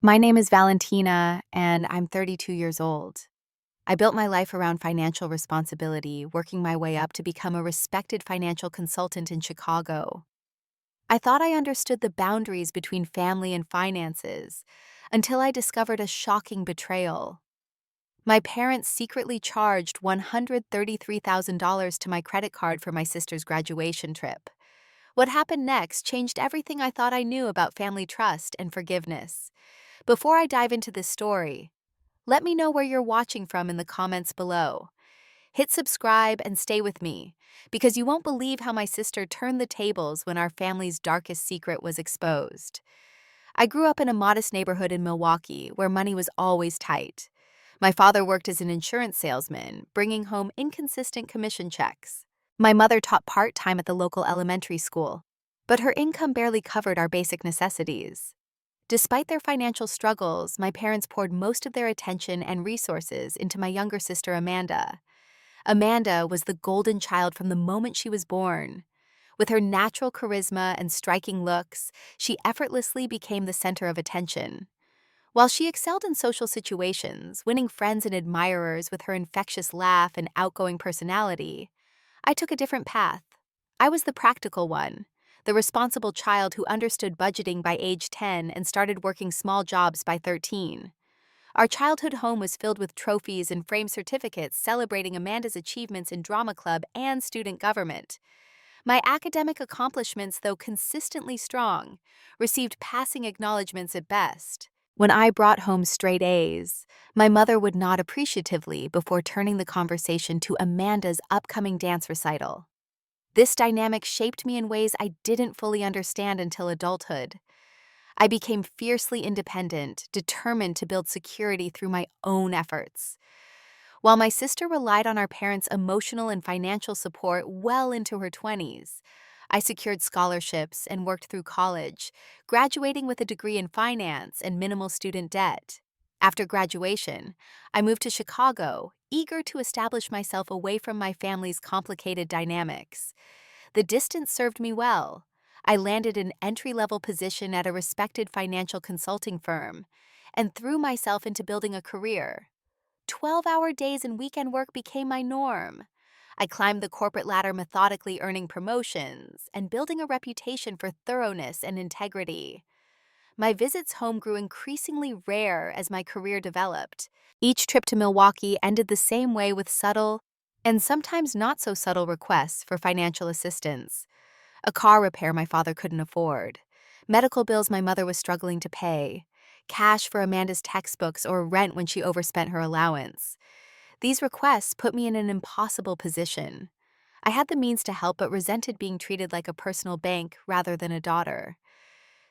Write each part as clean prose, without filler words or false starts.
My name is Valentina, and I'm 32 years old. I built my life around financial responsibility, working my way up to become a respected financial consultant in Chicago. I thought I understood the boundaries between family and finances until I discovered a shocking betrayal. My parents secretly charged $133,000 to my credit card for my sister's graduation trip. What happened next changed everything I thought I knew about family trust and forgiveness. Before I dive into this story, let me know where you're watching from in the comments below. Hit subscribe and stay with me, because you won't believe how my sister turned the tables when our family's darkest secret was exposed. I grew up in a modest neighborhood in Milwaukee where money was always tight. My father worked as an insurance salesman, bringing home inconsistent commission checks. My mother taught part-time at the local elementary school, but her income barely covered our basic necessities. Despite their financial struggles, my parents poured most of their attention and resources into my younger sister, Amanda. Amanda was the golden child from the moment she was born. With her natural charisma and striking looks, she effortlessly became the center of attention. While she excelled in social situations, winning friends and admirers with her infectious laugh and outgoing personality, I took a different path. I was the practical one, the responsible child who understood budgeting by age 10 and started working small jobs by 13. Our childhood home was filled with trophies and framed certificates celebrating Amanda's achievements in drama club and student government. My academic accomplishments, though consistently strong, received passing acknowledgments at best. When I brought home straight A's, my mother would nod appreciatively before turning the conversation to Amanda's upcoming dance recital. This dynamic shaped me in ways I didn't fully understand until adulthood. I became fiercely independent, determined to build security through my own efforts. While my sister relied on our parents' emotional and financial support well into her 20s, I secured scholarships and worked through college, graduating with a degree in finance and minimal student debt. After graduation, I moved to Chicago, eager to establish myself away from my family's complicated dynamics. The distance served me well. I landed an entry-level position at a respected financial consulting firm and threw myself into building a career. 12-hour days and weekend work became my norm. I climbed the corporate ladder methodically, earning promotions and building a reputation for thoroughness and integrity. My visits home grew increasingly rare as my career developed. Each trip to Milwaukee ended the same way, with subtle and sometimes not so subtle requests for financial assistance. A car repair my father couldn't afford, medical bills my mother was struggling to pay, cash for Amanda's textbooks, or rent when she overspent her allowance. These requests put me in an impossible position. I had the means to help but resented being treated like a personal bank rather than a daughter.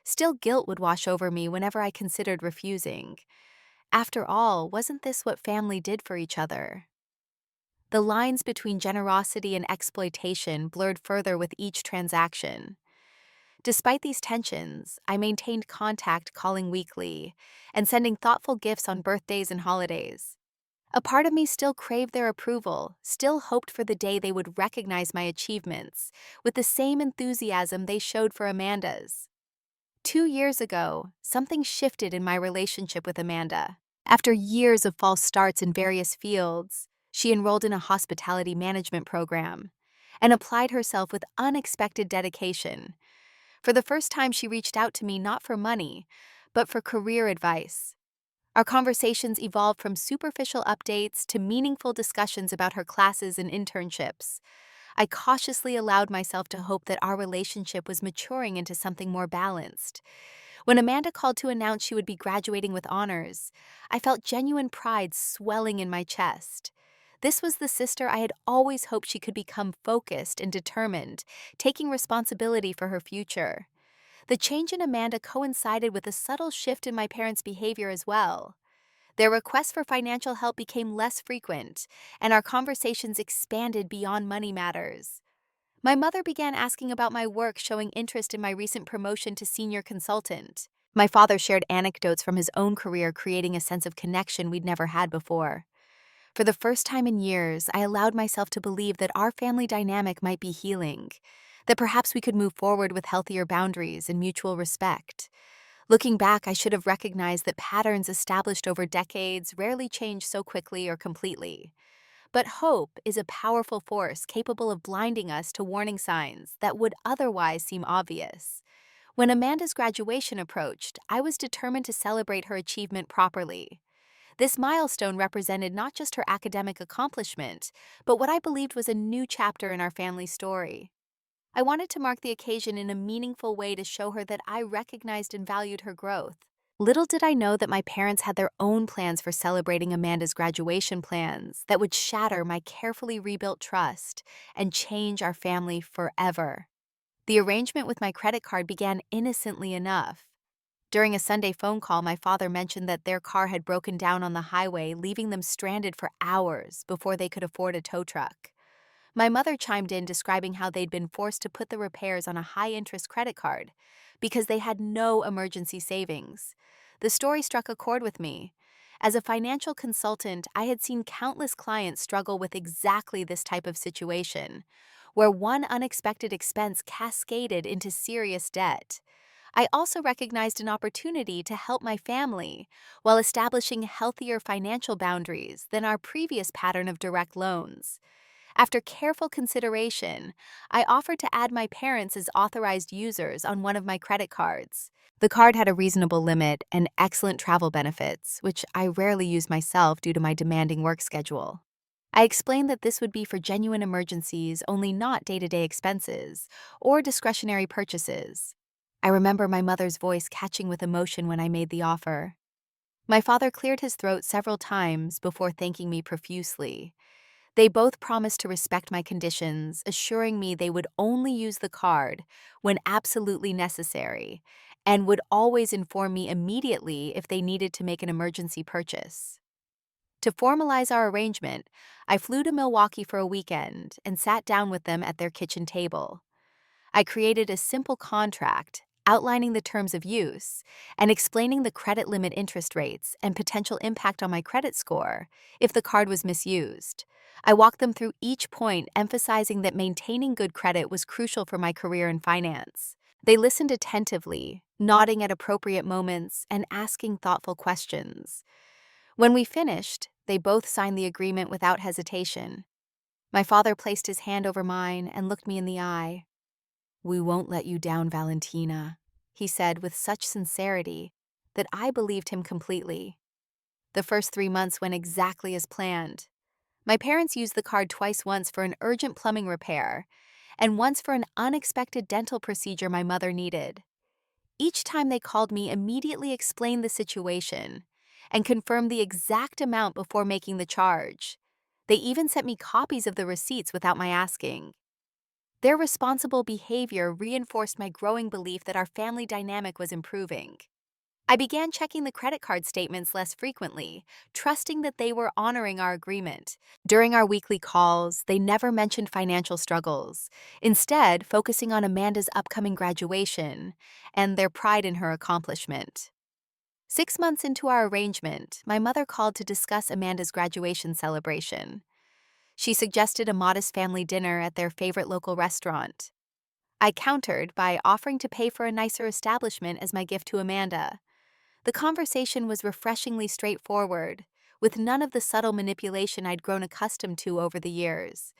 Still, guilt would wash over me whenever I considered refusing. After all, wasn't this what family did for each other? The lines between generosity and exploitation blurred further with each transaction. Despite these tensions, I maintained contact, calling weekly and sending thoughtful gifts on birthdays and holidays. A part of me still craved their approval, still hoped for the day they would recognize my achievements with the same enthusiasm they showed for Amanda's. 2 years ago, something shifted in my relationship with Amanda. After years of false starts in various fields, she enrolled in a hospitality management program and applied herself with unexpected dedication. For the first time, she reached out to me not for money, but for career advice. Our conversations evolved from superficial updates to meaningful discussions about her classes and internships. I cautiously allowed myself to hope that our relationship was maturing into something more balanced. When Amanda called to announce she would be graduating with honors, I felt genuine pride swelling in my chest. This was the sister I had always hoped she could become, focused and determined, taking responsibility for her future. The change in Amanda coincided with a subtle shift in my parents' behavior as well. Their requests for financial help became less frequent, and our conversations expanded beyond money matters. My mother began asking about my work, showing interest in my recent promotion to senior consultant. My father shared anecdotes from his own career, creating a sense of connection we'd never had before. For the first time in years, I allowed myself to believe that our family dynamic might be healing, that perhaps we could move forward with healthier boundaries and mutual respect. Looking back, I should have recognized that patterns established over decades rarely change so quickly or completely. But hope is a powerful force capable of blinding us to warning signs that would otherwise seem obvious. When Amanda's graduation approached, I was determined to celebrate her achievement properly. This milestone represented not just her academic accomplishment, but what I believed was a new chapter in our family story. I wanted to mark the occasion in a meaningful way to show her that I recognized and valued her growth. Little did I know that my parents had their own plans for celebrating Amanda's graduation plans that would shatter my carefully rebuilt trust and change our family forever. The arrangement with my credit card began innocently enough. During a Sunday phone call, my father mentioned that their car had broken down on the highway, leaving them stranded for hours before they could afford a tow truck. My mother chimed in describing how they'd been forced to put the repairs on a high-interest credit card because they had no emergency savings. The story struck a chord with me. As a financial consultant, I had seen countless clients struggle with exactly this type of situation, where one unexpected expense cascaded into serious debt. I also recognized an opportunity to help my family while establishing healthier financial boundaries than our previous pattern of direct loans. After careful consideration, I offered to add my parents as authorized users on one of my credit cards. The card had a reasonable limit and excellent travel benefits, which I rarely use myself due to my demanding work schedule. I explained that this would be for genuine emergencies, only not day-to-day expenses or discretionary purchases. I remember my mother's voice catching with emotion when I made the offer. My father cleared his throat several times before thanking me profusely. They both promised to respect my conditions, assuring me they would only use the card when absolutely necessary and would always inform me immediately if they needed to make an emergency purchase. To formalize our arrangement, I flew to Milwaukee for a weekend and sat down with them at their kitchen table. I created a simple contract outlining the terms of use and explaining the credit limit interest rates and potential impact on my credit score if the card was misused. I walked them through each point, emphasizing that maintaining good credit was crucial for my career in finance. They listened attentively, nodding at appropriate moments and asking thoughtful questions. When we finished, they both signed the agreement without hesitation. My father placed his hand over mine and looked me in the eye. "We won't let you down, Valentina," he said with such sincerity that I believed him completely. The first 3 months went exactly as planned. My parents used the card twice, once for an urgent plumbing repair and once for an unexpected dental procedure my mother needed. Each time they called me, immediately explained the situation and confirmed the exact amount before making the charge. They even sent me copies of the receipts without my asking. Their responsible behavior reinforced my growing belief that our family dynamic was improving. I began checking the credit card statements less frequently, trusting that they were honoring our agreement. During our weekly calls, they never mentioned financial struggles, instead focusing on Amanda's upcoming graduation and their pride in her accomplishment. 6 months into our arrangement, my mother called to discuss Amanda's graduation celebration. She suggested a modest family dinner at their favorite local restaurant. I countered by offering to pay for a nicer establishment as my gift to Amanda. The conversation was refreshingly straightforward, with none of the subtle manipulation I'd grown accustomed to over the years.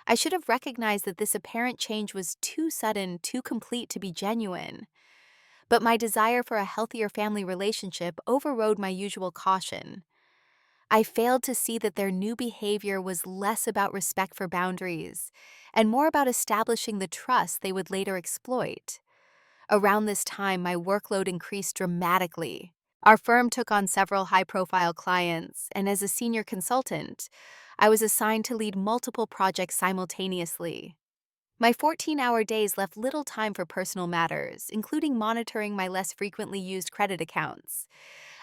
I should have recognized that this apparent change was too sudden, too complete to be genuine. But my desire for a healthier family relationship overrode my usual caution. I failed to see that their new behavior was less about respect for boundaries and more about establishing the trust they would later exploit. Around this time, my workload increased dramatically. Our firm took on several high-profile clients, and as a senior consultant, I was assigned to lead multiple projects simultaneously. My 14-hour days left little time for personal matters, including monitoring my less frequently used credit accounts.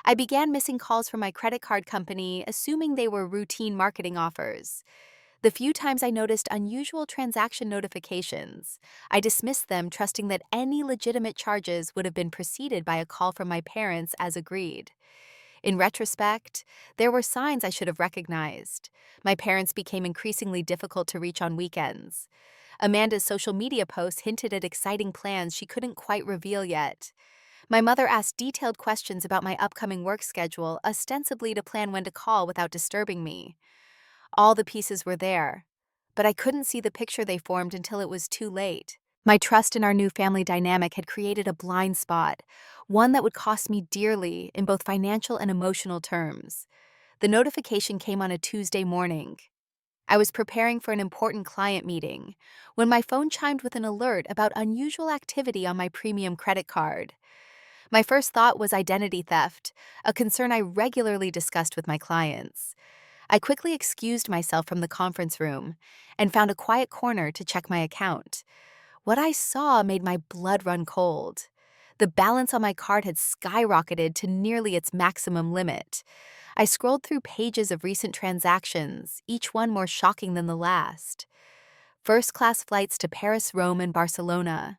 I began missing calls from my credit card company, assuming they were routine marketing offers. The few times I noticed unusual transaction notifications, I dismissed them, trusting that any legitimate charges would have been preceded by a call from my parents as agreed. In retrospect, there were signs I should have recognized. My parents became increasingly difficult to reach on weekends. Amanda's social media posts hinted at exciting plans she couldn't quite reveal yet. My mother asked detailed questions about my upcoming work schedule, ostensibly to plan when to call without disturbing me. All the pieces were there, but I couldn't see the picture they formed until it was too late. My trust in our new family dynamic had created a blind spot, one that would cost me dearly in both financial and emotional terms. The notification came on a Tuesday morning. I was preparing for an important client meeting when my phone chimed with an alert about unusual activity on my premium credit card. My first thought was identity theft, a concern I regularly discussed with my clients. I quickly excused myself from the conference room and found a quiet corner to check my account. What I saw made my blood run cold. The balance on my card had skyrocketed to nearly its maximum limit. I scrolled through pages of recent transactions, each one more shocking than the last. First-class flights to Paris, Rome, and Barcelona,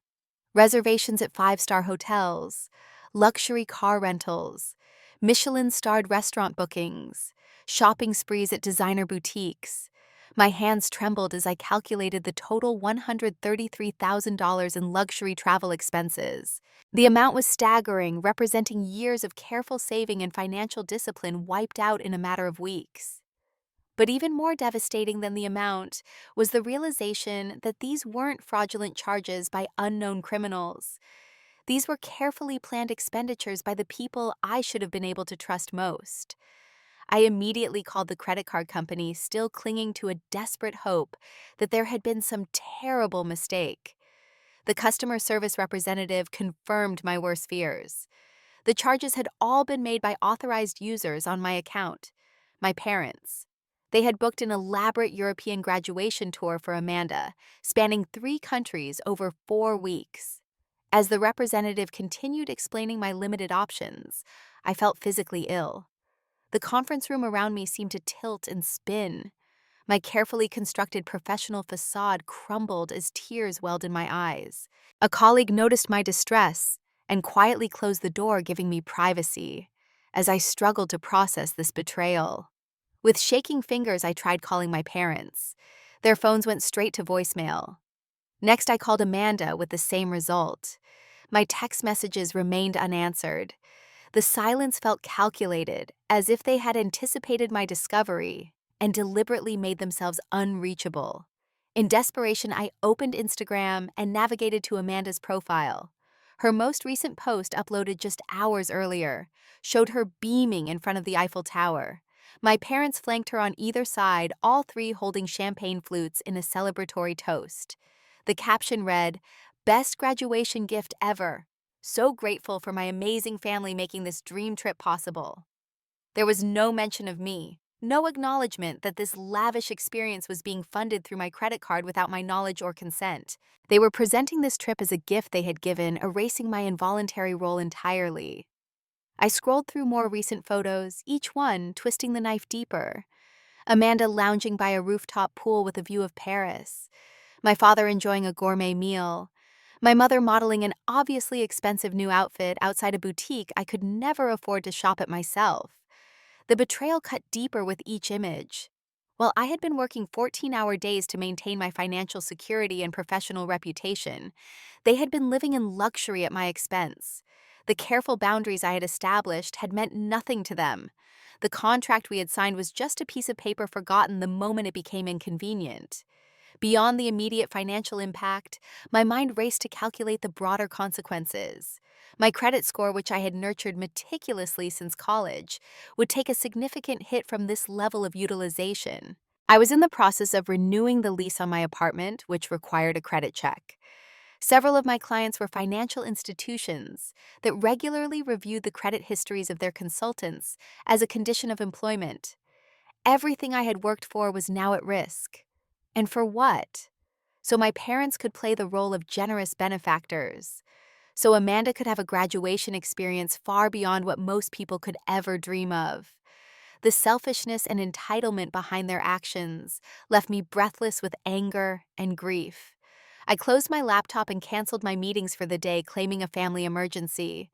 reservations at five-star hotels, luxury car rentals, Michelin-starred restaurant bookings, shopping sprees at designer boutiques. My hands trembled as I calculated the total $133,000 in luxury travel expenses. The amount was staggering, representing years of careful saving and financial discipline wiped out in a matter of weeks. But even more devastating than the amount was the realization that these weren't fraudulent charges by unknown criminals. These were carefully planned expenditures by the people I should have been able to trust most. I immediately called the credit card company, still clinging to a desperate hope that there had been some terrible mistake. The customer service representative confirmed my worst fears. The charges had all been made by authorized users on my account, my parents. They had booked an elaborate European graduation tour for Amanda, spanning 3 countries over 4 weeks. As the representative continued explaining my limited options, I felt physically ill. The conference room around me seemed to tilt and spin. My carefully constructed professional facade crumbled as tears welled in my eyes. A colleague noticed my distress and quietly closed the door, giving me privacy, as I struggled to process this betrayal. With shaking fingers, I tried calling my parents. Their phones went straight to voicemail. Next, I called Amanda with the same result. My text messages remained unanswered. The silence felt calculated, as if they had anticipated my discovery and deliberately made themselves unreachable. In desperation, I opened Instagram and navigated to Amanda's profile. Her most recent post, uploaded just hours earlier, showed her beaming in front of the Eiffel Tower. My parents flanked her on either side, all 3 holding champagne flutes in a celebratory toast. The caption read, "Best graduation gift ever. So grateful for my amazing family making this dream trip possible." There was no mention of me, no acknowledgement that this lavish experience was being funded through my credit card without my knowledge or consent. They were presenting this trip as a gift they had given, erasing my involuntary role entirely. I scrolled through more recent photos, each one twisting the knife deeper. Amanda lounging by a rooftop pool with a view of Paris. My father enjoying a gourmet meal. My mother modeling an obviously expensive new outfit outside a boutique I could never afford to shop at myself. The betrayal cut deeper with each image. While I had been working 14-hour days to maintain my financial security and professional reputation, they had been living in luxury at my expense. The careful boundaries I had established had meant nothing to them. The contract we had signed was just a piece of paper forgotten the moment it became inconvenient. Beyond the immediate financial impact, my mind raced to calculate the broader consequences. My credit score, which I had nurtured meticulously since college, would take a significant hit from this level of utilization. I was in the process of renewing the lease on my apartment, which required a credit check. Several of my clients were financial institutions that regularly reviewed the credit histories of their consultants as a condition of employment. Everything I had worked for was now at risk. And for what? So my parents could play the role of generous benefactors. So Amanda could have a graduation experience far beyond what most people could ever dream of. The selfishness and entitlement behind their actions left me breathless with anger and grief. I closed my laptop and canceled my meetings for the day, claiming a family emergency.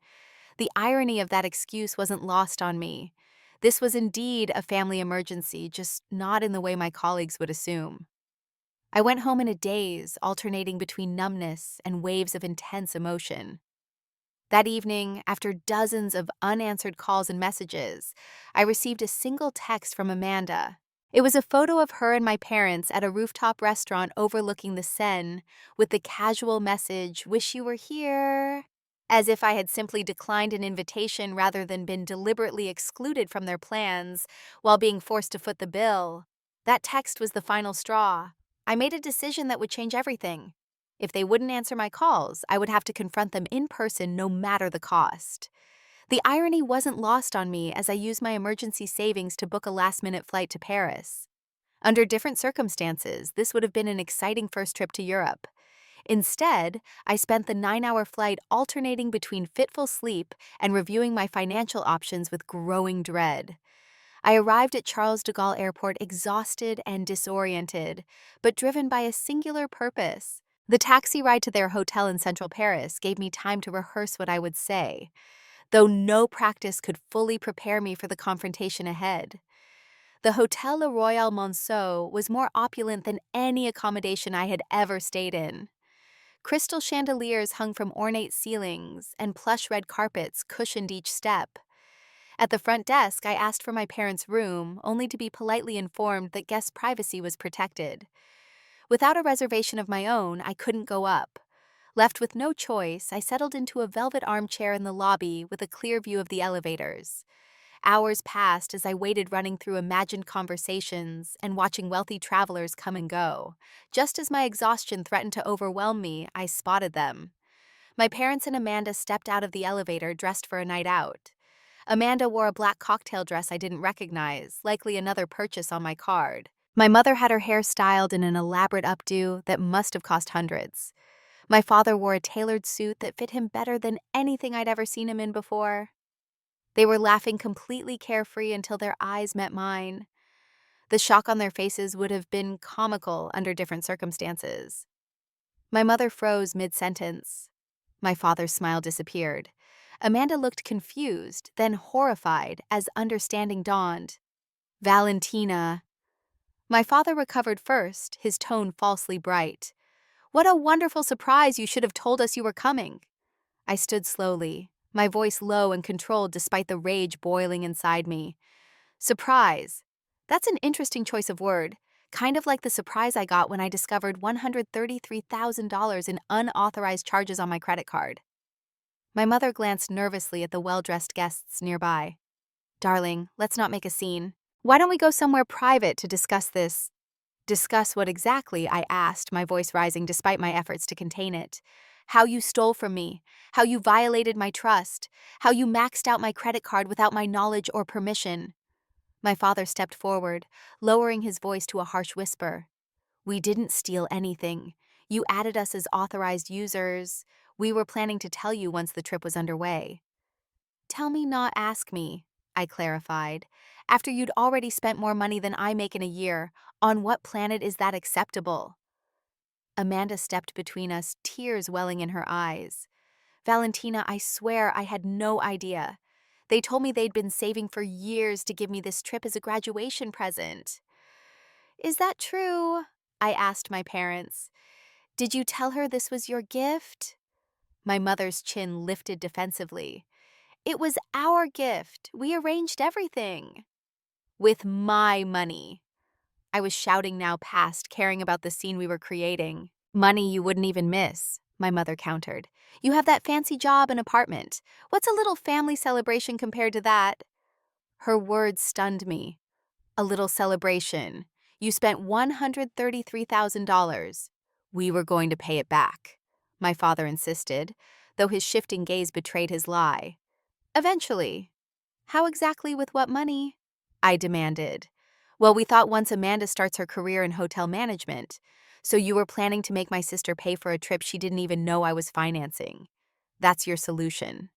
The irony of that excuse wasn't lost on me. This was indeed a family emergency, just not in the way my colleagues would assume. I went home in a daze, alternating between numbness and waves of intense emotion. That evening, after dozens of unanswered calls and messages, I received a single text from Amanda. It was a photo of her and my parents at a rooftop restaurant overlooking the Seine, with the casual message, "Wish you were here," as if I had simply declined an invitation rather than been deliberately excluded from their plans while being forced to foot the bill. That text was the final straw. I made a decision that would change everything. If they wouldn't answer my calls, I would have to confront them in person no matter the cost. The irony wasn't lost on me as I used my emergency savings to book a last-minute flight to Paris. Under different circumstances, this would have been an exciting first trip to Europe. Instead, I spent the 9-hour flight alternating between fitful sleep and reviewing my financial options with growing dread. I arrived at Charles de Gaulle Airport exhausted and disoriented, but driven by a singular purpose. The taxi ride to their hotel in central Paris gave me time to rehearse what I would say, though no practice could fully prepare me for the confrontation ahead. The Hotel Le Royal Monceau was more opulent than any accommodation I had ever stayed in. Crystal chandeliers hung from ornate ceilings, and plush red carpets cushioned each step. At the front desk, I asked for my parents' room, only to be politely informed that guest privacy was protected. Without a reservation of my own, I couldn't go up. Left with no choice, I settled into a velvet armchair in the lobby with a clear view of the elevators. Hours passed as I waited, running through imagined conversations and watching wealthy travelers come and go. Just as my exhaustion threatened to overwhelm me, I spotted them. My parents and Amanda stepped out of the elevator dressed for a night out. Amanda wore a black cocktail dress I didn't recognize, likely another purchase on my card. My mother had her hair styled in an elaborate updo that must have cost hundreds. My father wore a tailored suit that fit him better than anything I'd ever seen him in before. They were laughing completely carefree until their eyes met mine. The shock on their faces would have been comical under different circumstances. My mother froze mid-sentence. My father's smile disappeared. Amanda looked confused, then horrified as understanding dawned. "Valentina." My father recovered first, his tone falsely bright. "What a wonderful surprise! You should have told us you were coming." I stood slowly, my voice low and controlled despite the rage boiling inside me. Surprise. That's an interesting choice of word, kind of like the surprise I got when I discovered $133,000 in unauthorized charges on my credit card. My mother glanced nervously at the well-dressed guests nearby. "Darling, let's not make a scene. Why don't we go somewhere private to discuss this?" "Discuss what exactly?" I asked, my voice rising despite my efforts to contain it. "How you stole from me, how you violated my trust, how you maxed out my credit card without my knowledge or permission." My father stepped forward, lowering his voice to a harsh whisper. "We didn't steal anything. You added us as authorized users. We were planning to tell you once the trip was underway." "Tell me, not ask me," I clarified. "After you'd already spent more money than I make in a year, on what planet is that acceptable?" Amanda stepped between us, tears welling in her eyes. "Valentina, I swear I had no idea. They told me they'd been saving for years to give me this trip as a graduation present." "Is that true?" I asked my parents. "Did you tell her this was your gift?" My mother's chin lifted defensively. "It was our gift. We arranged everything." "With my money." I was shouting now past caring about the scene we were creating. "Money you wouldn't even miss," my mother countered. "You have that fancy job and apartment. What's a little family celebration compared to that?" Her words stunned me. "A little celebration. You spent $133,000. We were going to pay it back," my father insisted, though his shifting gaze betrayed his lie. "Eventually." "How exactly, with what money?" I demanded. "Well, we thought once Amanda starts her career in hotel management. So you were planning to make my sister pay for a trip she didn't even know I was financing. That's your solution."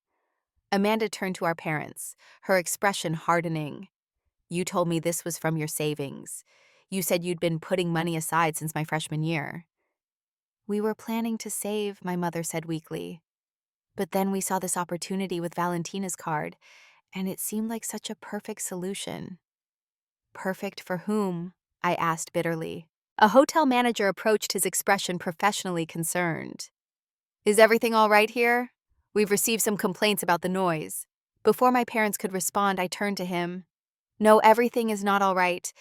Amanda turned to our parents, her expression hardening. "You told me this was from your savings. You said you'd been putting money aside since my freshman year." "We were planning to save," my mother said weakly. "But then we saw this opportunity with Valentina's card, and it seemed like such a perfect solution." "Perfect for whom?" I asked bitterly. A hotel manager approached, his expression professionally concerned. "Is everything all right here?" We've received some complaints about the noise. Before my parents could respond, I turned to him. No, everything is not all right.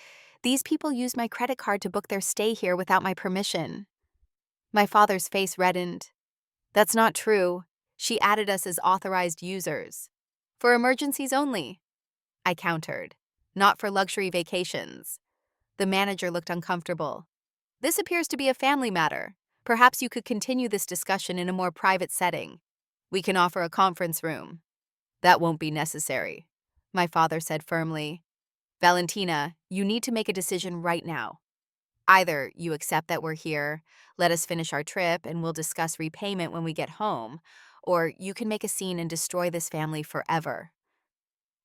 These people used my credit card to book their stay here without my permission. My father's face reddened. That's not true. She added us as authorized users. For emergencies only, I countered. Not for luxury vacations. The manager looked uncomfortable. This appears to be a family matter. Perhaps you could continue this discussion in a more private setting. We can offer a conference room. That won't be necessary, my father said firmly. Valentina, you need to make a decision right now. Either you accept that we're here, let us finish our trip, and we'll discuss repayment when we get home, or you can make a scene and destroy this family forever.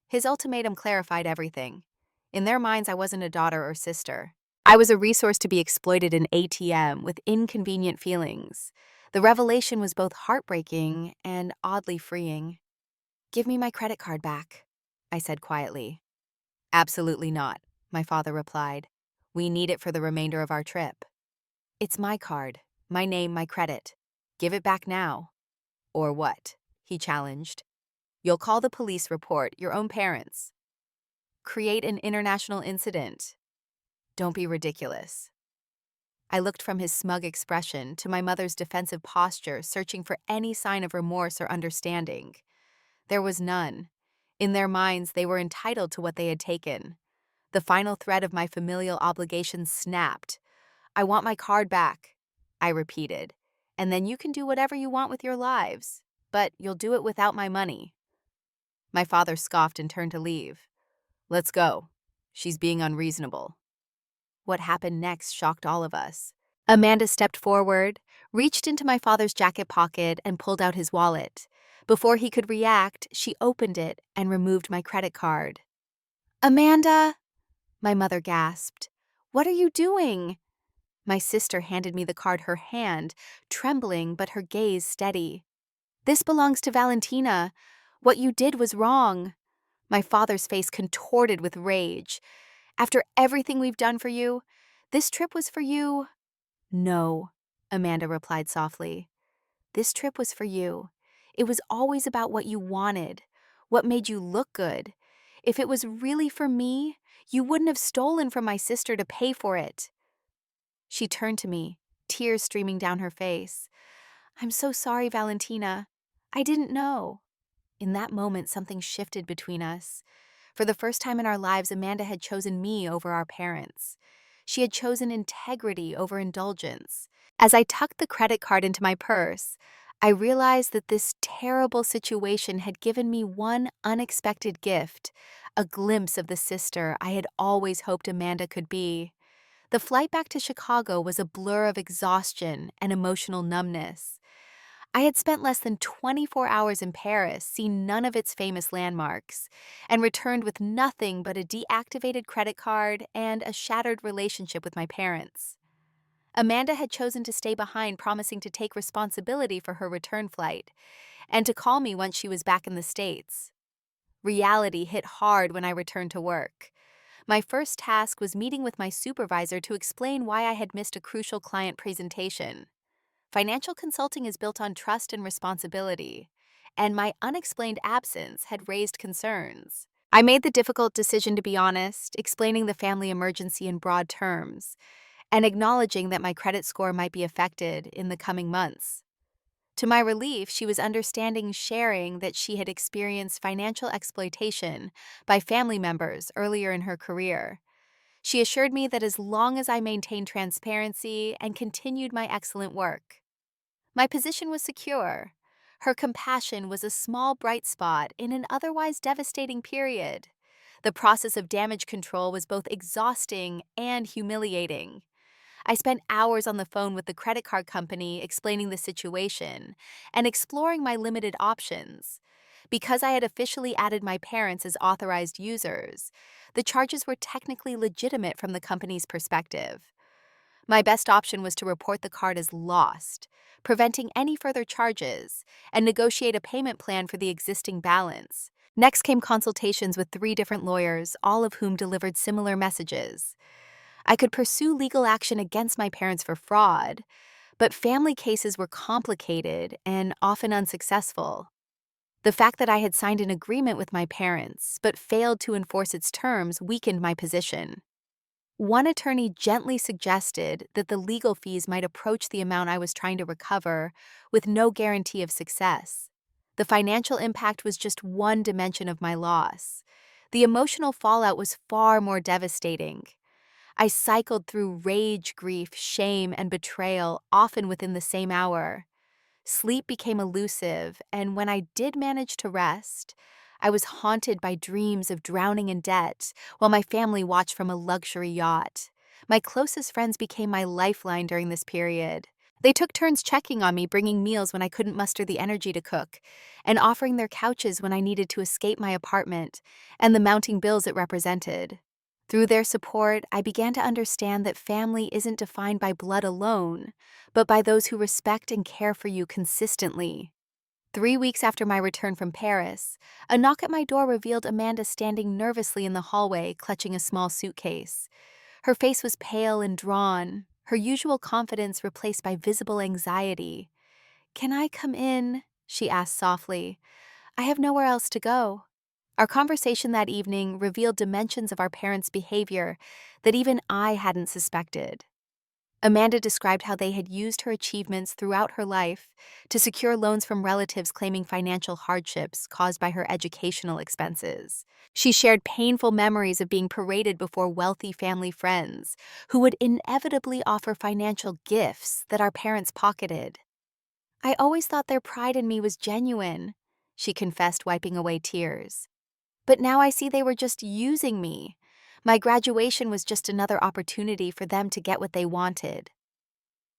His ultimatum clarified everything. In their minds, I wasn't a daughter or sister. I was a resource to be exploited in ATM with inconvenient feelings. The revelation was both heartbreaking and oddly freeing. Give me my credit card back, I said quietly. Absolutely not, my father replied. We need it for the remainder of our trip. It's my card, my name, my credit. Give it back now. Or what? He challenged. You'll call the police, report your own parents. Create an international incident. Don't be ridiculous. I looked from his smug expression to my mother's defensive posture, searching for any sign of remorse or understanding. There was none. In their minds, they were entitled to what they had taken. The final thread of my familial obligations snapped. I want my card back, I repeated, and then you can do whatever you want with your lives, but you'll do it without my money. My father scoffed and turned to leave. Let's go. She's being unreasonable. What happened next shocked all of us. Amanda stepped forward, reached into my father's jacket pocket, and pulled out his wallet. Before he could react, she opened it and removed my credit card. Amanda, my mother gasped. What are you doing? My sister handed me the card, her hand trembling but her gaze steady. This belongs to Valentina. What you did was wrong. My father's face contorted with rage. After everything we've done for you, this trip was for you. No, Amanda replied softly. This trip was for you. It was always about what you wanted, what made you look good. If it was really for me, you wouldn't have stolen from my sister to pay for it. She turned to me, tears streaming down her face. I'm so sorry, Valentina. I didn't know. In that moment, something shifted between us. For the first time in our lives, Amanda had chosen me over our parents. She had chosen integrity over indulgence. As I tucked the credit card into my purse, I realized that this terrible situation had given me one unexpected gift, a glimpse of the sister I had always hoped Amanda could be. The flight back to Chicago was a blur of exhaustion and emotional numbness. I had spent less than 24 hours in Paris, seen none of its famous landmarks, and returned with nothing but a deactivated credit card and a shattered relationship with my parents. Amanda had chosen to stay behind, promising to take responsibility for her return flight and to call me once she was back in the States. Reality hit hard when I returned to work. My first task was meeting with my supervisor to explain why I had missed a crucial client presentation. Financial consulting is built on trust and responsibility, and my unexplained absence had raised concerns. I made the difficult decision to be honest, explaining the family emergency in broad terms, and acknowledging that my credit score might be affected in the coming months. To my relief, she was understanding, sharing that she had experienced financial exploitation by family members earlier in her career. She assured me that as long as I maintained transparency and continued my excellent work, my position was secure. Her compassion was a small bright spot in an otherwise devastating period. The process of damage control was both exhausting and humiliating. I spent hours on the phone with the credit card company explaining the situation and exploring my limited options. Because I had officially added my parents as authorized users, the charges were technically legitimate from the company's perspective. My best option was to report the card as lost, preventing any further charges, and negotiate a payment plan for the existing balance. Next came consultations with 3 different lawyers, all of whom delivered similar messages. I could pursue legal action against my parents for fraud, but family cases were complicated and often unsuccessful. The fact that I had signed an agreement with my parents but failed to enforce its terms weakened my position. One attorney gently suggested that the legal fees might approach the amount I was trying to recover, with no guarantee of success. The financial impact was just one dimension of my loss. The emotional fallout was far more devastating. I cycled through rage, grief, shame, and betrayal, often within the same hour. Sleep became elusive, and when I did manage to rest, I was haunted by dreams of drowning in debt while my family watched from a luxury yacht. My closest friends became my lifeline during this period. They took turns checking on me, bringing meals when I couldn't muster the energy to cook, and offering their couches when I needed to escape my apartment and the mounting bills it represented. Through their support, I began to understand that family isn't defined by blood alone, but by those who respect and care for you consistently. 3 weeks after my return from Paris, a knock at my door revealed Amanda standing nervously in the hallway, clutching a small suitcase. Her face was pale and drawn, her usual confidence replaced by visible anxiety. "Can I come in?" she asked softly. "I have nowhere else to go." Our conversation that evening revealed dimensions of our parents' behavior that even I hadn't suspected. Amanda described how they had used her achievements throughout her life to secure loans from relatives claiming financial hardships caused by her educational expenses. She shared painful memories of being paraded before wealthy family friends who would inevitably offer financial gifts that our parents pocketed. "I always thought their pride in me was genuine," she confessed, wiping away tears. "But now I see they were just using me. My graduation was just another opportunity for them to get what they wanted."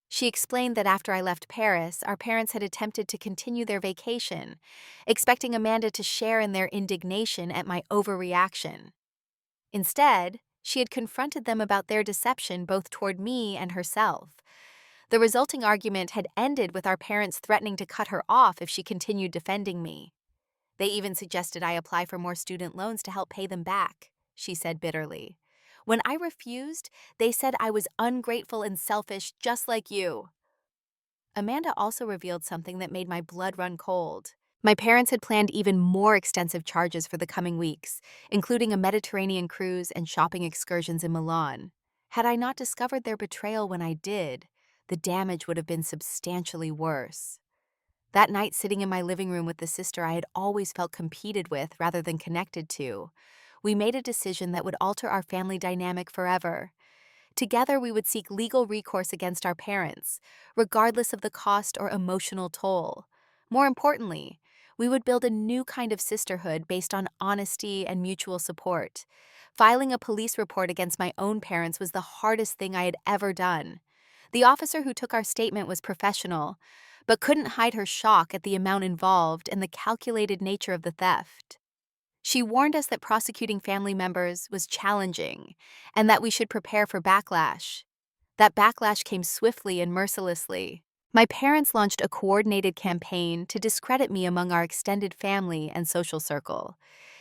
She explained that after I left Paris, our parents had attempted to continue their vacation, expecting Amanda to share in their indignation at my overreaction. Instead, she had confronted them about their deception both toward me and herself. The resulting argument had ended with our parents threatening to cut her off if she continued defending me. "They even suggested I apply for more student loans to help pay them back," she said bitterly. "When I refused, they said I was ungrateful and selfish just like you." Amanda also revealed something that made my blood run cold. My parents had planned even more extensive charges for the coming weeks, including a Mediterranean cruise and shopping excursions in Milan. Had I not discovered their betrayal when I did, the damage would have been substantially worse. That night, sitting in my living room with the sister I had always felt competed with rather than connected to, we made a decision that would alter our family dynamic forever. Together, we would seek legal recourse against our parents, regardless of the cost or emotional toll. More importantly, we would build a new kind of sisterhood based on honesty and mutual support. Filing a police report against my own parents was the hardest thing I had ever done. The officer who took our statement was professional, but couldn't hide her shock at the amount involved and the calculated nature of the theft. She warned us that prosecuting family members was challenging and that we should prepare for backlash. That backlash came swiftly and mercilessly. My parents launched a coordinated campaign to discredit me among our extended family and social circle.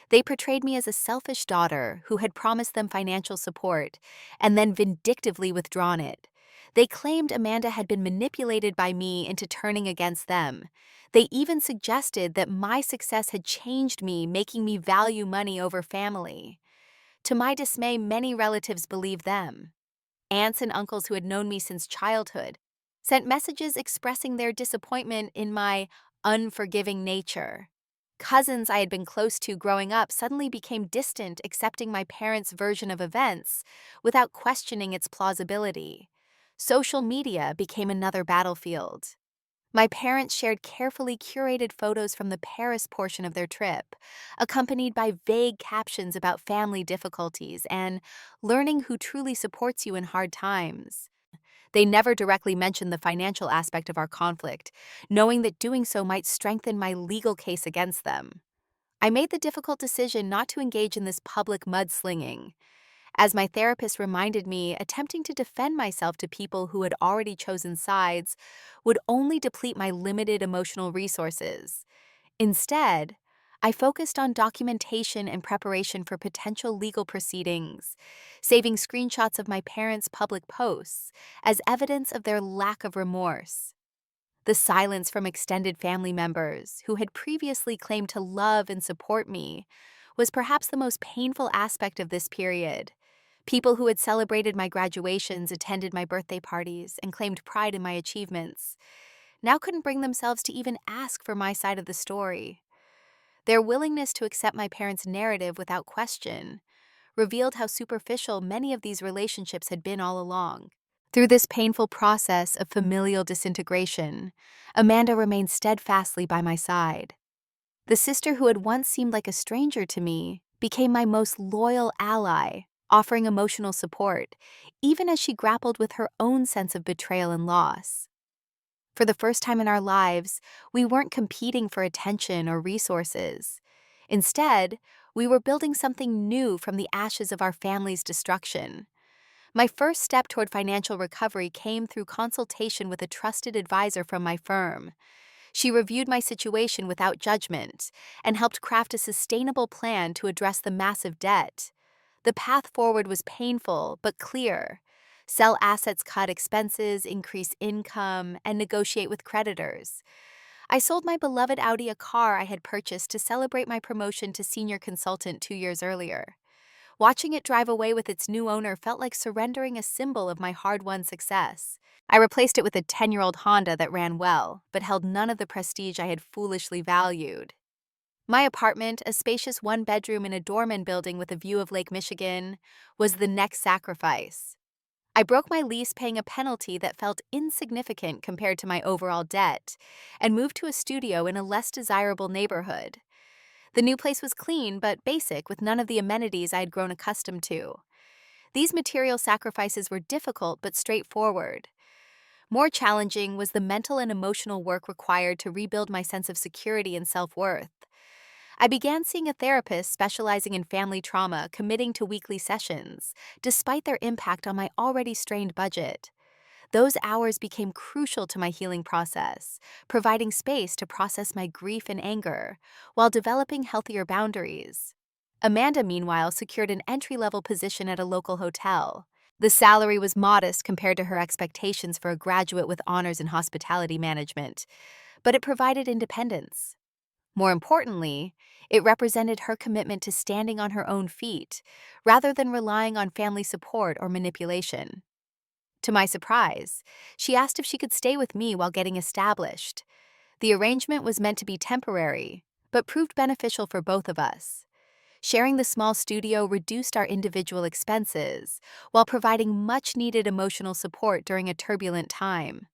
They portrayed me as a selfish daughter who had promised them financial support and then vindictively withdrawn it. They claimed Amanda had been manipulated by me into turning against them. They even suggested that my success had changed me, making me value money over family. To my dismay, many relatives believed them. Aunts and uncles who had known me since childhood sent messages expressing their disappointment in my unforgiving nature. Cousins I had been close to growing up suddenly became distant, accepting my parents' version of events without questioning its plausibility. Social media became another battlefield. My parents shared carefully curated photos from the Paris portion of their trip, accompanied by vague captions about family difficulties and learning who truly supports you in hard times. They never directly mentioned the financial aspect of our conflict, knowing that doing so might strengthen my legal case against them. I made the difficult decision not to engage in this public mudslinging. As my therapist reminded me, attempting to defend myself to people who had already chosen sides would only deplete my limited emotional resources. Instead, I focused on documentation and preparation for potential legal proceedings, saving screenshots of my parents' public posts as evidence of their lack of remorse. The silence from extended family members, who had previously claimed to love and support me, was perhaps the most painful aspect of this period. People who had celebrated my graduations, attended my birthday parties, and claimed pride in my achievements now couldn't bring themselves to even ask for my side of the story. Their willingness to accept my parents' narrative without question revealed how superficial many of these relationships had been all along. Through this painful process of familial disintegration, Amanda remained steadfastly by my side. The sister who had once seemed like a stranger to me became my most loyal ally, offering emotional support, even as she grappled with her own sense of betrayal and loss. For the first time in our lives, we weren't competing for attention or resources. Instead, we were building something new from the ashes of our family's destruction. My first step toward financial recovery came through consultation with a trusted advisor from my firm. She reviewed my situation without judgment and helped craft a sustainable plan to address the massive debt. The path forward was painful but clear. Sell assets, cut expenses, increase income, and negotiate with creditors. I sold my beloved Audi, a car I had purchased to celebrate my promotion to senior consultant 2 years earlier. Watching it drive away with its new owner felt like surrendering a symbol of my hard-won success. I replaced it with a 10-year-old Honda that ran well, but held none of the prestige I had foolishly valued. My apartment, a spacious one-bedroom in a doorman building with a view of Lake Michigan, was the next sacrifice. I broke my lease, paying a penalty that felt insignificant compared to my overall debt, and moved to a studio in a less desirable neighborhood. The new place was clean but basic, with none of the amenities I had grown accustomed to. These material sacrifices were difficult but straightforward. More challenging was the mental and emotional work required to rebuild my sense of security and self-worth. I began seeing a therapist specializing in family trauma, committing to weekly sessions, despite their impact on my already strained budget. Those hours became crucial to my healing process, providing space to process my grief and anger, while developing healthier boundaries. Amanda, meanwhile, secured an entry-level position at a local hotel. The salary was modest compared to her expectations for a graduate with honors in hospitality management, but it provided independence. More importantly, it represented her commitment to standing on her own feet, rather than relying on family support or manipulation. To my surprise, she asked if she could stay with me while getting established. The arrangement was meant to be temporary, but proved beneficial for both of us. Sharing the small studio reduced our individual expenses, while providing much-needed emotional support during a turbulent time.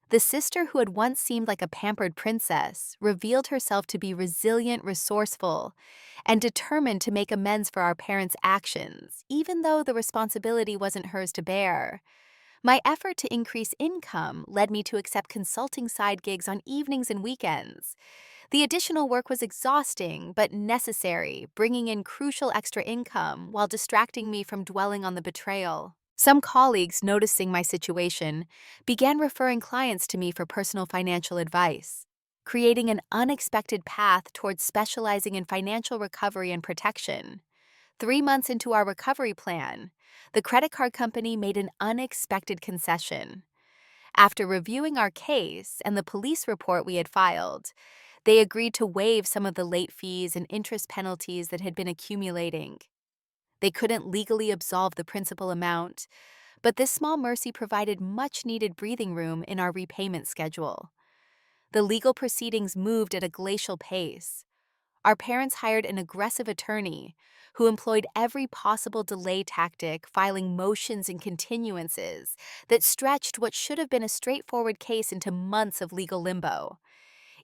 The sister who had once seemed like a pampered princess revealed herself to be resilient, resourceful, and determined to make amends for our parents' actions, even though the responsibility wasn't hers to bear. My effort to increase income led me to accept consulting side gigs on evenings and weekends. The additional work was exhausting but necessary, bringing in crucial extra income while distracting me from dwelling on the betrayal. Some colleagues, noticing my situation, began referring clients to me for personal financial advice, creating an unexpected path towards specializing in financial recovery and protection. 3 months into our recovery plan, the credit card company made an unexpected concession. After reviewing our case and the police report we had filed, they agreed to waive some of the late fees and interest penalties that had been accumulating. They couldn't legally absolve the principal amount, but this small mercy provided much-needed breathing room in our repayment schedule. The legal proceedings moved at a glacial pace. Our parents hired an aggressive attorney who employed every possible delay tactic, filing motions and continuances that stretched what should have been a straightforward case into months of legal limbo.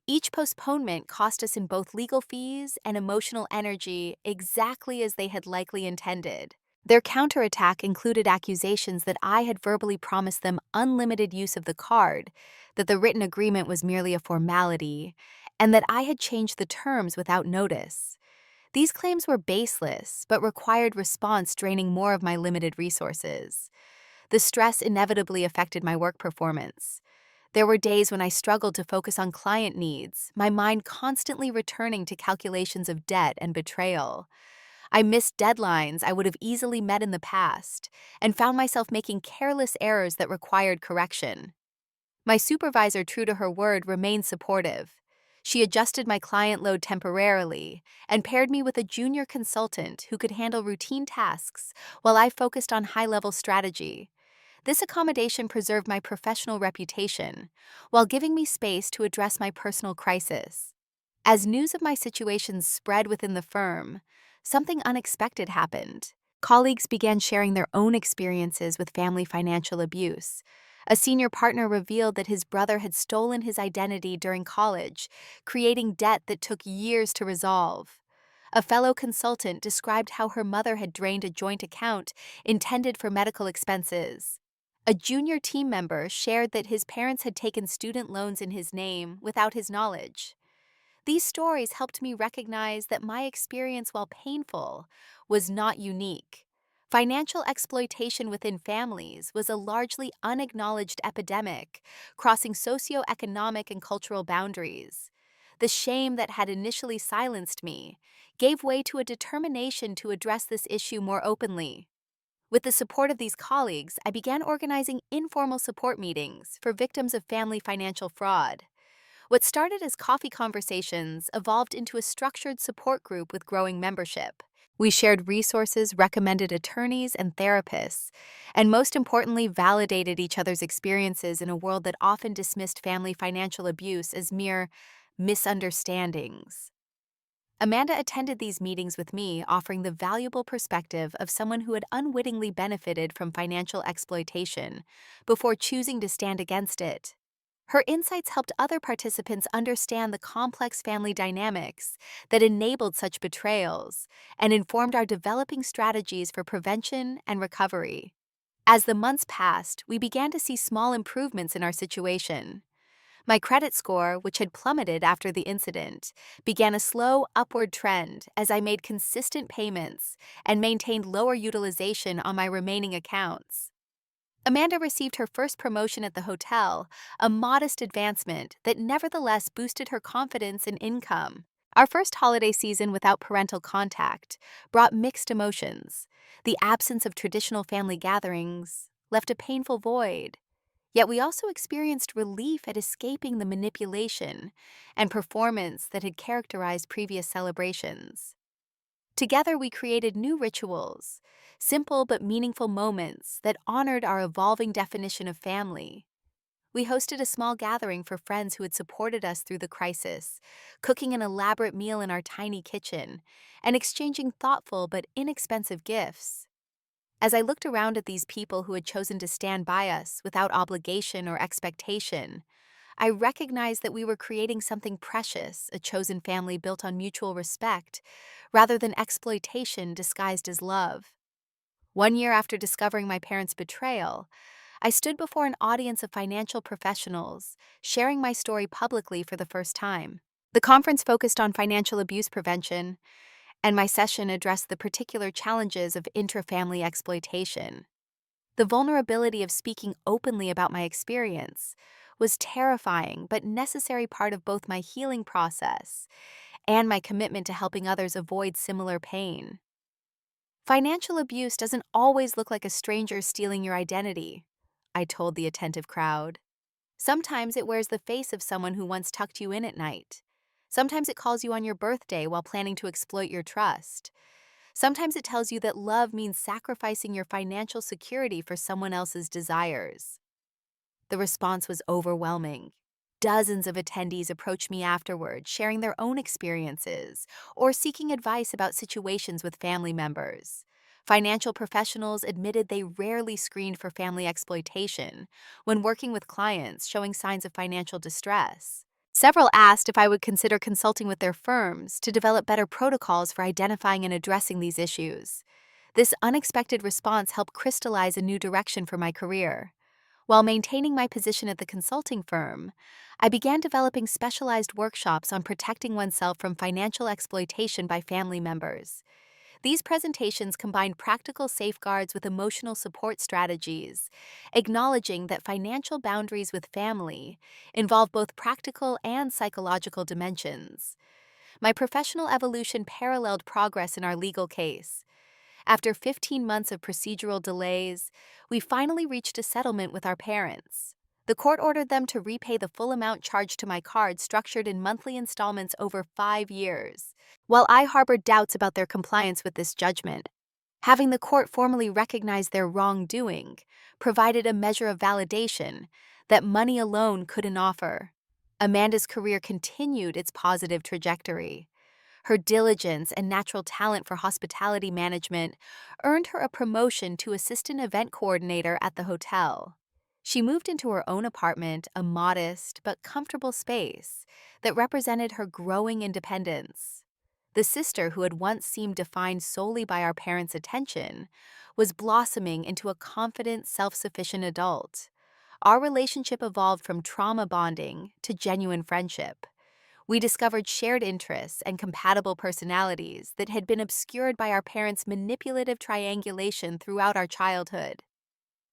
Each postponement cost us in both legal fees and emotional energy, exactly as they had likely intended. Their counterattack included accusations that I had verbally promised them unlimited use of the card, that the written agreement was merely a formality, and that I had changed the terms without notice. These claims were baseless, but required response, draining more of my limited resources. The stress inevitably affected my work performance. There were days when I struggled to focus on client needs, my mind constantly returning to calculations of debt and betrayal. I missed deadlines I would have easily met in the past, and found myself making careless errors that required correction. My supervisor, true to her word, remained supportive. She adjusted my client load temporarily and paired me with a junior consultant who could handle routine tasks while I focused on high-level strategy. This accommodation preserved my professional reputation while giving me space to address my personal crisis. As news of my situation spread within the firm, something unexpected happened. Colleagues began sharing their own experiences with family financial abuse. A senior partner revealed that his brother had stolen his identity during college, creating debt that took years to resolve. A fellow consultant described how her mother had drained a joint account intended for medical expenses. A junior team member shared that his parents had taken student loans in his name without his knowledge. These stories helped me recognize that my experience, while painful, was not unique. Financial exploitation within families was a largely unacknowledged epidemic, crossing socioeconomic and cultural boundaries. The shame that had initially silenced me gave way to a determination to address this issue more openly. With the support of these colleagues, I began organizing informal support meetings for victims of family financial fraud. What started as coffee conversations evolved into a structured support group with growing membership. We shared resources, recommended attorneys and therapists, and most importantly, validated each other's experiences in a world that often dismissed family financial abuse as mere misunderstandings. Amanda attended these meetings with me, offering the valuable perspective of someone who had unwittingly benefited from financial exploitation before choosing to stand against it. Her insights helped other participants understand the complex family dynamics that enabled such betrayals and informed our developing strategies for prevention and recovery. As the months passed, we began to see small improvements in our situation. My credit score, which had plummeted after the incident, began a slow upward trend as I made consistent payments and maintained lower utilization on my remaining accounts. Amanda received her first promotion at the hotel, a modest advancement that nevertheless boosted her confidence and income. Our first holiday season without parental contact brought mixed emotions. The absence of traditional family gatherings left a painful void. Yet we also experienced relief at escaping the manipulation and performance that had characterized previous celebrations. Together, we created new rituals, simple but meaningful moments that honored our evolving definition of family. We hosted a small gathering for friends who had supported us through the crisis, cooking an elaborate meal in our tiny kitchen and exchanging thoughtful but inexpensive gifts. As I looked around at these people who had chosen to stand by us without obligation or expectation, I recognized that we were creating something precious, a chosen family built on mutual respect, rather than exploitation disguised as love. 1 year after discovering my parents' betrayal, I stood before an audience of financial professionals, sharing my story publicly for the first time. The conference focused on financial abuse prevention, and my session addressed the particular challenges of intra-family exploitation. The vulnerability of speaking openly about my experience was terrifying but necessary part of both my healing process and my commitment to helping others avoid similar pain. Financial abuse doesn't always look like a stranger stealing your identity, I told the attentive crowd. Sometimes it wears the face of someone who once tucked you in at night. Sometimes it calls you on your birthday while planning to exploit your trust. Sometimes it tells you that love means sacrificing your financial security for someone else's desires. The response was overwhelming. Dozens of attendees approached me afterward, sharing their own experiences or seeking advice about situations with family members. Financial professionals admitted they rarely screened for family exploitation when working with clients showing signs of financial distress. Several asked if I would consider consulting with their firms to develop better protocols for identifying and addressing these issues. This unexpected response helped crystallize a new direction for my career. While maintaining my position at the consulting firm, I began developing specialized workshops on protecting oneself from financial exploitation by family members. These presentations combined practical safeguards with emotional support strategies, acknowledging that financial boundaries with family involve both practical and psychological dimensions. My professional evolution paralleled progress in our legal case. After 15 months of procedural delays, we finally reached a settlement with our parents. The court ordered them to repay the full amount charged to my card, structured in monthly installments over 5 years. While I harbored doubts about their compliance with this judgment, having the court formally recognize their wrongdoing provided a measure of validation that money alone couldn't offer. Amanda's career continued its positive trajectory. Her diligence and natural talent for hospitality management earned her a promotion to assistant event coordinator at the hotel. She moved into her own apartment, a modest but comfortable space that represented her growing independence. The sister who had once seemed defined solely by our parents' attention was blossoming into a confident, self-sufficient adult. Our relationship evolved from trauma bonding to genuine friendship. We discovered shared interests and compatible personalities that had been obscured by our parents' manipulative triangulation throughout our childhood.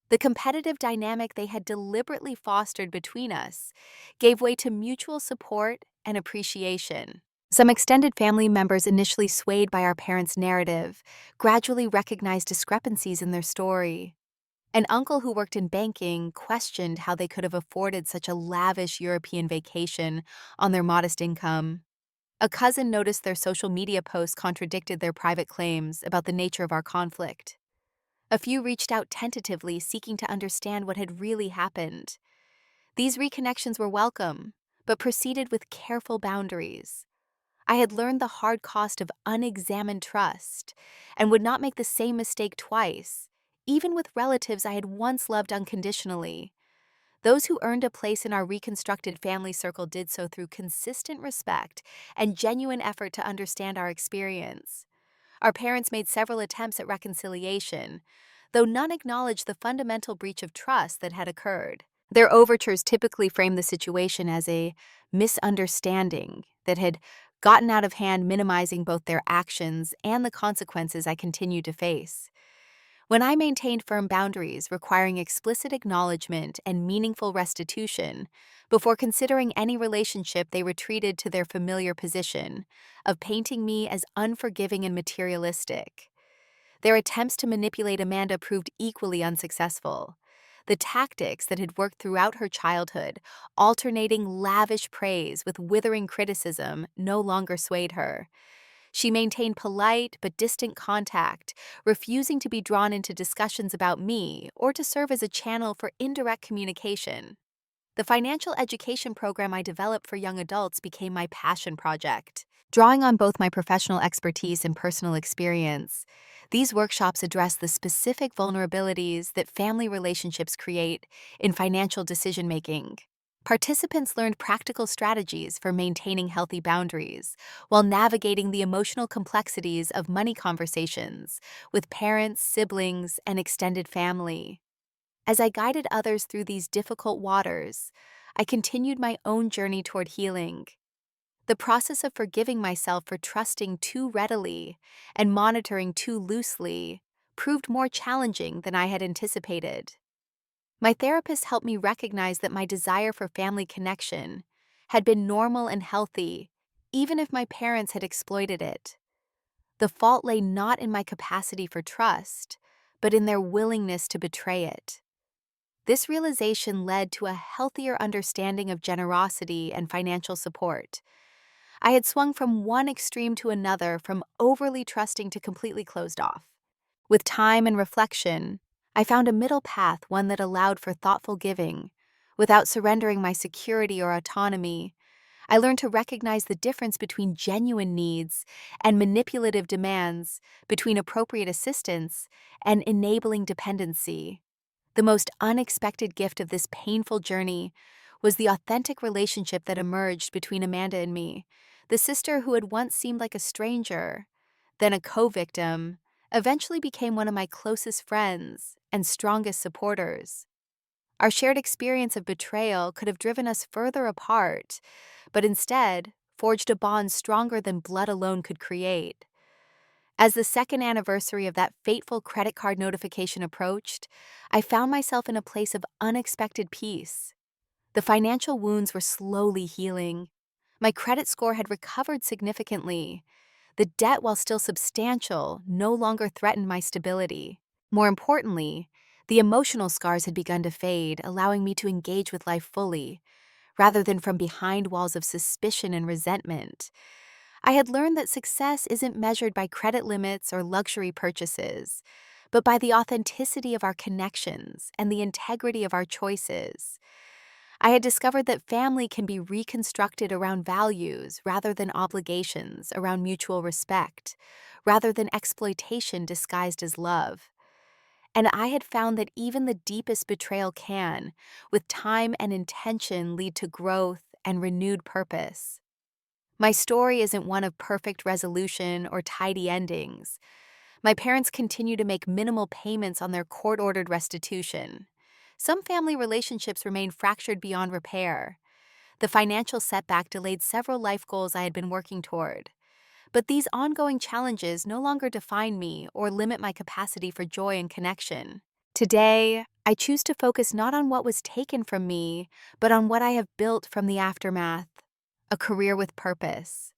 The competitive dynamic they had deliberately fostered between us gave way to mutual support and appreciation. Some extended family members, initially swayed by our parents' narrative, gradually recognized discrepancies in their story. An uncle who worked in banking questioned how they could have afforded such a lavish European vacation on their modest income. A cousin noticed their social media posts contradicted their private claims about the nature of our conflict. A few reached out tentatively, seeking to understand what had really happened. These reconnections were welcome, but proceeded with careful boundaries. I had learned the hard cost of unexamined trust and would not make the same mistake twice, even with relatives I had once loved unconditionally. Those who earned a place in our reconstructed family circle did so through consistent respect and genuine effort to understand our experience. Our parents made several attempts at reconciliation, though none acknowledged the fundamental breach of trust that had occurred. Their overtures typically framed the situation as a misunderstanding that had gotten out of hand, minimizing both their actions and the consequences I continued to face. When I maintained firm boundaries requiring explicit acknowledgement and meaningful restitution, before considering any relationship, they retreated to their familiar position of painting me as unforgiving and materialistic. Their attempts to manipulate Amanda proved equally unsuccessful. The tactics that had worked throughout her childhood, alternating lavish praise with withering criticism, no longer swayed her. She maintained polite but distant contact, refusing to be drawn into discussions about me or to serve as a channel for indirect communication. The financial education program I developed for young adults became my passion project. Drawing on both my professional expertise and personal experience, these workshops address the specific vulnerabilities that family relationships create in financial decision-making. Participants learned practical strategies for maintaining healthy boundaries while navigating the emotional complexities of money conversations with parents, siblings, and extended family. As I guided others through these difficult waters, I continued my own journey toward healing. The process of forgiving myself for trusting too readily and monitoring too loosely proved more challenging than I had anticipated. My therapist helped me recognize that my desire for family connection had been normal and healthy, even if my parents had exploited it. The fault lay not in my capacity for trust, but in their willingness to betray it. This realization led to a healthier understanding of generosity and financial support. I had swung from one extreme to another, from overly trusting to completely closed off. With time and reflection, I found a middle path, one that allowed for thoughtful giving, without surrendering my security or autonomy. I learned to recognize the difference between genuine needs and manipulative demands, between appropriate assistance and enabling dependency. The most unexpected gift of this painful journey was the authentic relationship that emerged between Amanda and me. The sister who had once seemed like a stranger, then a co-victim, eventually became one of my closest friends and strongest supporters. Our shared experience of betrayal could have driven us further apart, but instead forged a bond stronger than blood alone could create. As the second anniversary of that fateful credit card notification approached, I found myself in a place of unexpected peace. The financial wounds were slowly healing. My credit score had recovered significantly. The debt, while still substantial, no longer threatened my stability. More importantly, The emotional scars had begun to fade, allowing me to engage with life fully, rather than from behind walls of suspicion and resentment. I had learned that success isn't measured by credit limits or luxury purchases, but by the authenticity of our connections and the integrity of our choices. I had discovered that family can be reconstructed around values rather than obligations, around mutual respect, rather than exploitation disguised as love. And I had found that even the deepest betrayal can, with time and intention, lead to growth and renewed purpose. My story isn't one of perfect resolution or tidy endings. My parents continue to make minimal payments on their court-ordered restitution. Some family relationships remain fractured beyond repair. The financial setback delayed several life goals I had been working toward. But these ongoing challenges no longer define me or limit my capacity for joy and connection. Today, I choose to focus not on what was taken from me, but on what I have built from the aftermath. A career with purpose.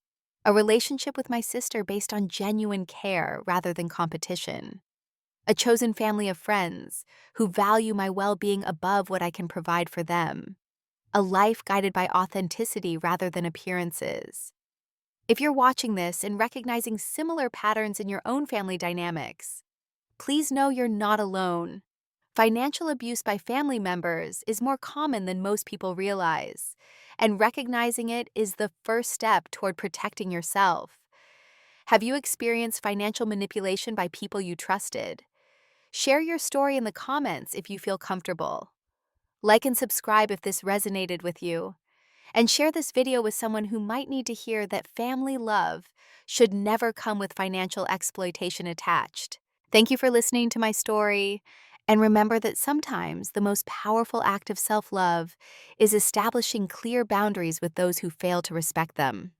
A relationship with my sister based on genuine care rather than competition. A chosen family of friends who value my well-being above what I can provide for them. A life guided by authenticity rather than appearances. If you're watching this and recognizing similar patterns in your own family dynamics, please know you're not alone. Financial abuse by family members is more common than most people realize, and recognizing it is the first step toward protecting yourself. Have you experienced financial manipulation by people you trusted? Share your story in the comments if you feel comfortable. Like and subscribe if this resonated with you. And share this video with someone who might need to hear that family love should never come with financial exploitation attached. Thank you for listening to my story. And remember that sometimes the most powerful act of self-love is establishing clear boundaries with those who fail to respect them.